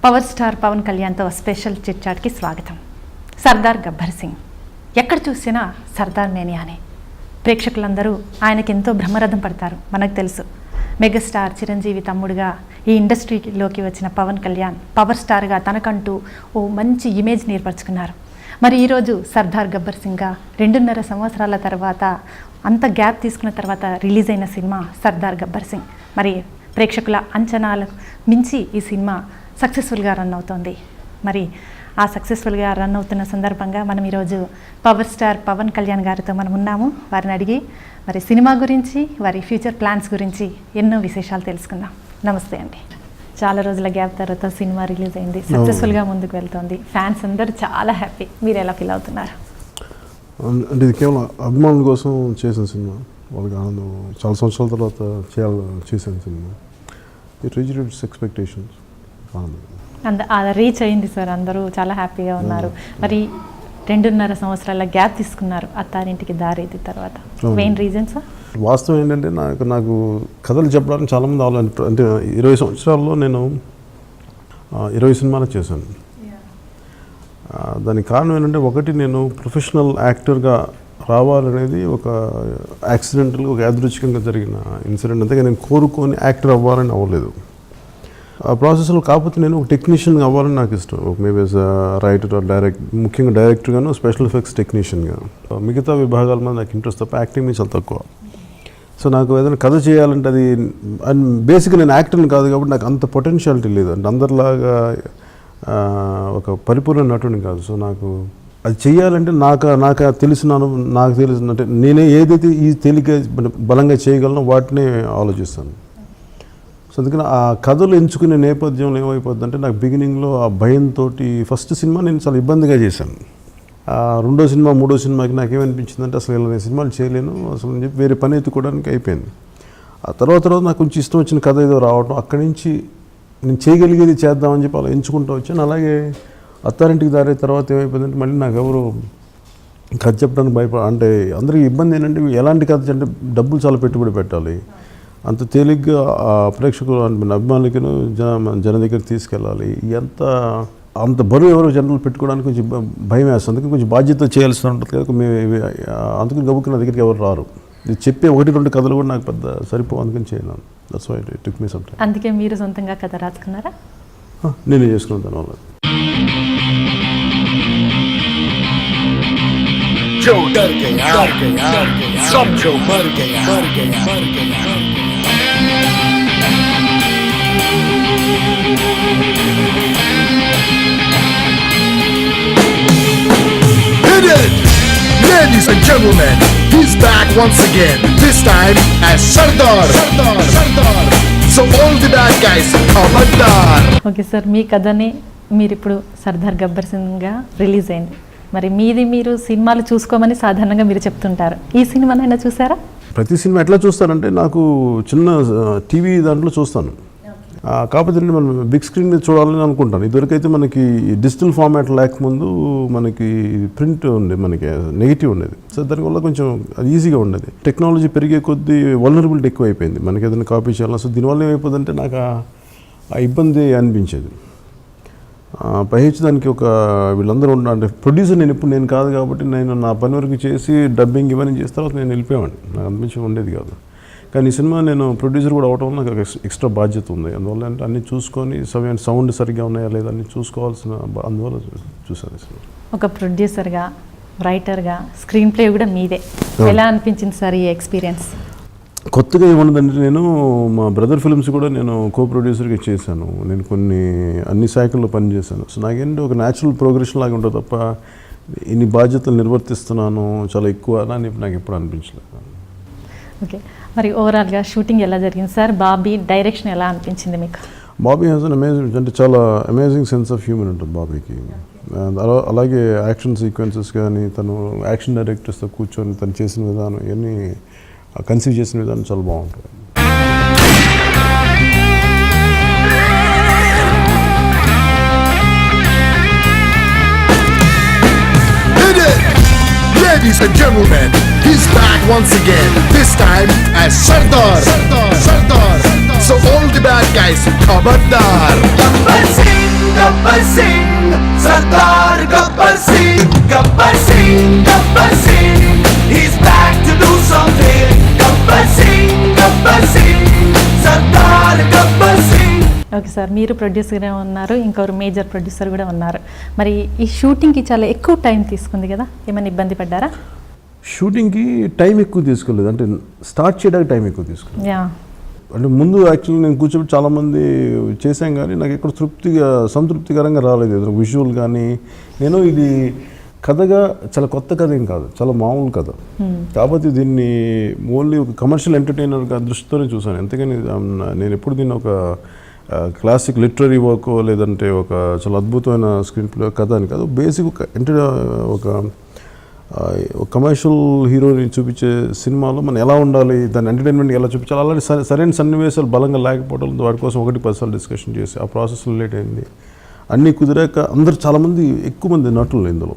Power star Pawan కళ్యాణ్తో special chit చాట్కి స్వాగతం. సర్దార్ గబ్బర్ సింగ్ ఎక్కడ చూసినా సర్దార్ మేనియానే. ప్రేక్షకులందరూ ఆయనకి ఎంతో బ్రహ్మరథం పడతారు. మనకు తెలుసు, మెగాస్టార్ చిరంజీవి తమ్ముడుగా ఈ ఇండస్ట్రీలోకి వచ్చిన పవన్ కళ్యాణ్ పవర్ స్టార్గా తనకంటూ ఓ మంచి ఇమేజ్ని ఏర్పరచుకున్నారు. మరి ఈరోజు సర్దార్ గబ్బర్ సింగ్గా 2.5 సంవత్సరాల తర్వాత, అంత గ్యాప్ తీసుకున్న తర్వాత రిలీజ్ అయిన సినిమా సర్దార్ గబ్బర్ సింగ్. మరి ప్రేక్షకుల అంచనాలకు మించి ఈ సినిమా సక్సెస్ఫుల్గా రన్ అవుతోంది. మరి ఆ సక్సెస్ఫుల్గా రన్ అవుతున్న సందర్భంగా మనం ఈరోజు పవర్ స్టార్ పవన్ కళ్యాణ్ గారితో మనం ఉన్నాము. వారిని అడిగి మరి సినిమా గురించి, వారి ఫ్యూచర్ ప్లాన్స్ గురించి ఎన్నో విశేషాలు తెలుసుకుందాం. నమస్తే అండి. చాలా రోజుల గ్యాప్ తర్వాత సినిమా రిలీజ్ అయింది, సక్సెస్ఫుల్గా ముందుకు వెళ్తోంది. ఫ్యాన్స్ అందరూ చాలా హ్యాపీ. మీరు ఎలా ఫీల్ అవుతున్నారు? అంటే ఇది కేవలం అభిమానుల కోసం చేసిన సినిమా. వాళ్ళకి ఆనందం, చాలా సంవత్సరాల తర్వాత చేసిన cinema. It reached it's expectations. అది రీచ్ అయింది సార్, అందరూ చాలా హ్యాపీగా ఉన్నారు. మరి 2.5 సంవత్సరాల గ్యాప్ తీసుకున్నారు అత్తారింటికి దారేది తర్వాత. Main reason sir? వాస్తవం ఏంటంటే నాకు కథలు చెప్పడానికి చాలామంది అంటే 20 సంవత్సరాల్లో నేను 20 సినిమాలు చేశాను. దానికి కారణం ఏంటంటే, ఒకటి, నేను ప్రొఫెషనల్ యాక్టర్గా రావాలనేది ఒక యాక్సిడెంటల్గా, ఒక యాదృచ్ఛికంగా జరిగిన ఇన్సిడెంట్. అంతేగా నేను కోరుకొని యాక్టర్ అవ్వాలని అవ్వలేదు. ఆ ప్రాసెస్లో కాకపోతే నేను ఒక టెక్నీషియన్గా అవ్వాలని నాకు ఇష్టం. మేబీ రైటర్ ఆర్ ముఖ్యంగా డైరెక్టర్గాను, స్పెషల్ ఎఫెక్ట్స్ టెక్నీషియన్గా. మిగతా విభాగాల మీద నాకు ఇంట్రెస్ట్ తప్ప యాక్టింగ్ మీద చాలా తక్కువ. సో నాకు ఏదైనా కథ చేయాలంటే అది, అండ్ బేసిక్గా నేను యాక్టర్ని కాదు కాబట్టి నాకు అంత పొటెన్షియాలిటీ లేదు. అంటే అందరిలాగా ఒక పరిపూర్ణ నటుని కాదు. సో నాకు అది చేయాలంటే నాకు తెలిసిన అంటే నేనే ఏదైతే ఈ తేలిక బలంగా చేయగలనో వాటినే ఆలోచిస్తాను. సో అందుకని ఆ కథలు ఎంచుకునే నేపథ్యంలో ఏమైపోద్ది అంటే, నాకు బిగినింగ్లో ఆ భయంతో ఫస్ట్ సినిమా నేను చాలా ఇబ్బందిగా చేశాను. రెండో సినిమా, మూడో సినిమాకి నాకేమనిపించిందంటే, అసలు ఇలా నేను సినిమాలు చేయలేను అసలు అని చెప్పి వేరే పని ఎత్తుకోవడానికి అయిపోయింది. ఆ తర్వాత నాకు కొంచెం ఇష్టం వచ్చిన కథ ఏదో రావడం, అక్కడి నుంచి నేను చేయగలిగేది చేద్దామని చెప్పి అలా ఎంచుకుంటూ వచ్చాను. అలాగే అత్తారింటికి దారే తర్వాత ఏమైపోయిందంటే, మళ్ళీ నాకు ఎవరు కథ చెప్పడానికి అంటే అందరికీ ఇబ్బంది ఏంటంటే, ఎలాంటి కథ అంటే డబ్బులు చాలా పెట్టుబడి పెట్టాలి, అంత తేలిగ్గా ప్రేక్షకులు అభిమానులకి జన దగ్గరికి తీసుకెళ్ళాలి, అంత బరువు ఎవరో జనరల్ పెట్టుకోవడానికి కొంచెం భయం వేస్తుంది. అందుకని కొంచెం బాధ్యత చేయాల్సి ఉంటుంది కదా. అందుకని గబుక్కున్న దగ్గరికి ఎవరు రారు. ఇది చెప్పే 1-2 కథలు కూడా నాకు పెద్ద సరిపో, అందుకని చేయను. That's why it took me some time. అందుకే మీరు సొంతంగా కథ రాసుకున్నారా? నేనే చేసుకున్నాను దానివల్ల. जो डर गया समझो मर गया मर गया मर गया Hit it! Ladies and gentlemen, he's back once again, this time as Sardar. So all the bad guys, Khabardar. Okay sir, మీ కథని మీరు ఇప్పుడు సర్దార్ గబ్బర్ సింగ్గా రిలీజ్ అయింది. మరి మీరు సినిమాలు చూసుకోమని సాధారణంగా మీరు చెప్తుంటారు. ఈ సినిమానైనా చూసారా? ప్రతి సినిమా ఎట్లా చూస్తానంటే, నాకు చిన్న టీవీ దాంట్లో చూస్తాను. కాకపోతే మనం బిగ్ స్క్రీన్ మీద చూడాలని అనుకుంటాను. ఇదివరకైతే మనకి డిజిటల్ ఫార్మాట్ లేకముందు మనకి ప్రింట్ ఉండేది, మనకి నెగిటివ్ ఉండేది. సో దానివల్ల కొంచెం అది ఈజీగా ఉండేది. టెక్నాలజీ పెరిగే కొద్దీ వల్నరబిలిటీ ఎక్కువ అయిపోయింది. మనకి ఏదైనా కాపీ చేయాలి. సో దీనివల్ల ఏమైపోతుందంటే, నాకు ఆ ఇబ్బంది అనిపించేది. పైచి దానికి వీళ్ళందరూ అంటే ప్రొడ్యూసర్ నేను కాదు కాబట్టి, నేను నా పని వరకు చేసి డబ్బింగ్ ఇవన్నీ చేసిన తర్వాత నేను వెళ్ళిపోయాను. నాకు అనిపించి ఉండేది కాదు. కానీ ఈ సినిమా నేను ప్రొడ్యూసర్ కూడా అవడం వల్ల నాకు ఎక్స్ట్రా బాధ్యత ఉంది. అందువల్ల అంటే అన్నీ చూసుకొని సౌండ్ సరిగ్గా ఉన్నాయా లేదా అన్నీ చూసుకోవాల్సిన, అందువల్ల చూసాను సినిమా. ఒక ప్రొడ్యూసర్గా, రైటర్గా, స్క్రీన్ ప్లే కూడా మీదే. ఎలా అనిపించింది సార్ ఈ ఎక్స్పీరియన్స్? కొత్తగా ఏమన్నదంటే, నేను మా బ్రదర్ ఫిల్మ్స్ కూడా నేను కో ప్రొడ్యూసర్గా చేశాను. నేను అన్ని శాఖల్లో పనిచేశాను. సో నాకేంటి ఒక న్యాచురల్ ప్రోగ్రెషన్ లాగా ఉంటుంది తప్ప, ఇన్ని బాధ్యతలు నిర్వర్తిస్తున్నాను చాలా ఎక్కువ అని నాకు ఎప్పుడు అనిపించలేదు. ఓకే, మరి ఓవరాల్గా షూటింగ్ ఎలా జరిగింది సార్? బాబీ డైరెక్షన్ ఎలా అనిపించింది మీకు? బాబీ హ్యాస్ అన్ అమేజింగ్, అంటే చాలా అమేజింగ్ సెన్స్ ఆఫ్ హ్యూమర్ ఉంటుంది బాబీకి. అలాగే యాక్షన్ సీక్వెన్సెస్ కానీ, తను యాక్షన్ డైరెక్టర్స్తో కూర్చొని తను చేసిన విధానం, ఇవన్నీ కన్సీవ్ చేసిన విధానం చాలా బాగుంటుంది. Ladies and gentlemen, he's back once again, this time as Sardar. So all the bad guys, Khabardar. Gabbar Singh. Okay sir, మీరు ప్రొడ్యూసర్గా ఉన్నారు, ఇంకొకరు మేజర్ ప్రొడ్యూసర్ కూడా ఉన్నారు. మరి ఈ షూటింగ్కి చాలా ఎక్కువ టైం తీసుకుంది కదా, ఏమైనా ఇబ్బంది పడ్డారా? షూటింగ్కి టైం ఎక్కువ తీసుకోలేదు, అంటే స్టార్ట్ చేయడానికి టైం ఎక్కువ తీసుకోలేదు. యా, అంటే ముందు యాక్చువల్లీ నేను కూర్చోబెట్టి చాలామంది చేశాం కానీ నాకు ఎక్కడ సంతృప్తికరంగా రాలేదు. విజువల్ కానీ నేను ఇది కథగా చాలా కొత్త కథ ఏం కాదు, చాలా మామూలు కథ. కాబట్టి దీన్ని ఓన్లీ ఒక కమర్షియల్ ఎంటర్టైనర్గా దృష్టితోనే చూశాను. అంతేగాని నేను ఎప్పుడు దీన్ని ఒక క్లాసిక్ లిటరరీ వర్క్ లేదంటే ఒక చాలా అద్భుతమైన స్క్రీన్ ప్లే కథ అని కాదు. బేసిక్ ఒక కమర్షియల్ హీరోని చూపించే సినిమాలో మనం ఎలా ఉండాలి, దాని ఎంటర్టైన్మెంట్ ఎలా చూపించాలి, అలాంటి సరైన సన్నివేశాలు బలంగా లేకపోవడం, వాటి కోసం 1-10 సార్లు డిస్కషన్ చేసి ఆ ప్రాసెస్లో లేట్ అయింది. అన్నీ కుదిరాక అందరు చాలామంది ఎక్కువ మంది నటులు ఇందులో,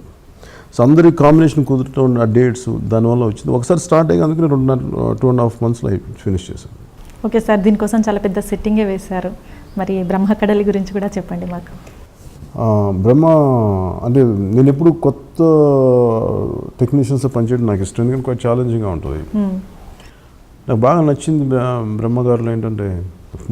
సో అందరి కాంబినేషన్ కుదరటం, ఆ డేట్స్ దానివల్ల వచ్చింది. ఒకసారి స్టార్ట్ అయ్యి అందుకని 2.5 monthsలో ఫినిష్ చేశాను. ఓకే సార్, దీనికోసం చాలా పెద్ద సెట్టింగే వేశారు. మరి బ్రహ్మకడలి గురించి కూడా చెప్పండి మాకు. బ్రహ్మ అంటే నేను ఎప్పుడు కొత్త టెక్నీషియన్స్తో పనిచేయడం నాకు ఇష్టం, ఎందుకంటే కొంచెం ఛాలెంజింగ్గా ఉంటుంది. నాకు బాగా నచ్చింది బ్రహ్మగారిలో ఏంటంటే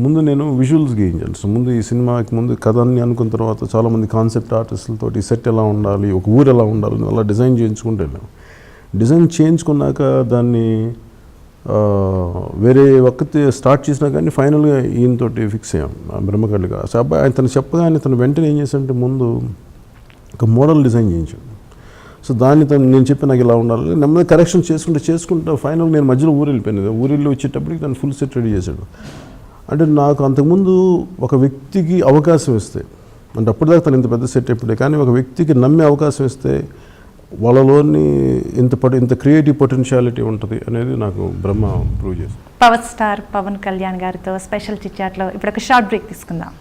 ముందు నేను విజువల్స్ గీయించాను. సో ముందు ఈ సినిమాకి ముందు కథ అని అనుకున్న తర్వాత చాలామంది కాన్సెప్ట్ ఆర్టిస్టులతో ఈ సెట్ ఎలా ఉండాలి, ఒక ఊరు ఎలా ఉండాలి అలా డిజైన్ చేయించుకుంటాను. డిజైన్ చేయించుకున్నాక దాన్ని వేరే ఒక్కటి స్టార్ట్ చేసినా కానీ ఫైనల్గా ఈయనతోటి ఫిక్స్ అయ్యాం బ్రహ్మకడ్లిగా. సో అబ్బాయి ఆయన తను చెప్పగానే తను వెంటనే ఏం చేశాడంటే ముందు ఒక మోడల్ డిజైన్ చేయించాడు. సో దాన్ని నేను చెప్పి నాకు ఇలా ఉండాలి, నెమ్మది కరెక్షన్ చేసుకుంటా ఫైనల్ నేను మధ్యలో ఊరు వెళ్ళిపోయాను. ఊరిలో వచ్చేటప్పటికి తను ఫుల్ సెట్ రెడీ చేశాడు. అంటే నాకు అంతకుముందు ఒక వ్యక్తికి అవకాశం ఇస్తే, అంటే అప్పటిదాకా తను ఇంత పెద్ద సెట్ ఎప్పుడే, కానీ ఒక వ్యక్తికి నమ్మే అవకాశం ఇస్తే వాళ్ళలోని ఇంత క్రియేటివ్ పొటెన్షియాలిటీ ఉంటుంది అనేది నాకు బ్రహ్మ ప్రూవ్ చేసింది. పవర్ స్టార్ పవన్ కళ్యాణ్ గారితో స్పెషల్ చిట్ చాట్లో ఇప్పుడు ఒక షార్ట్ బ్రేక్ తీసుకుందాం.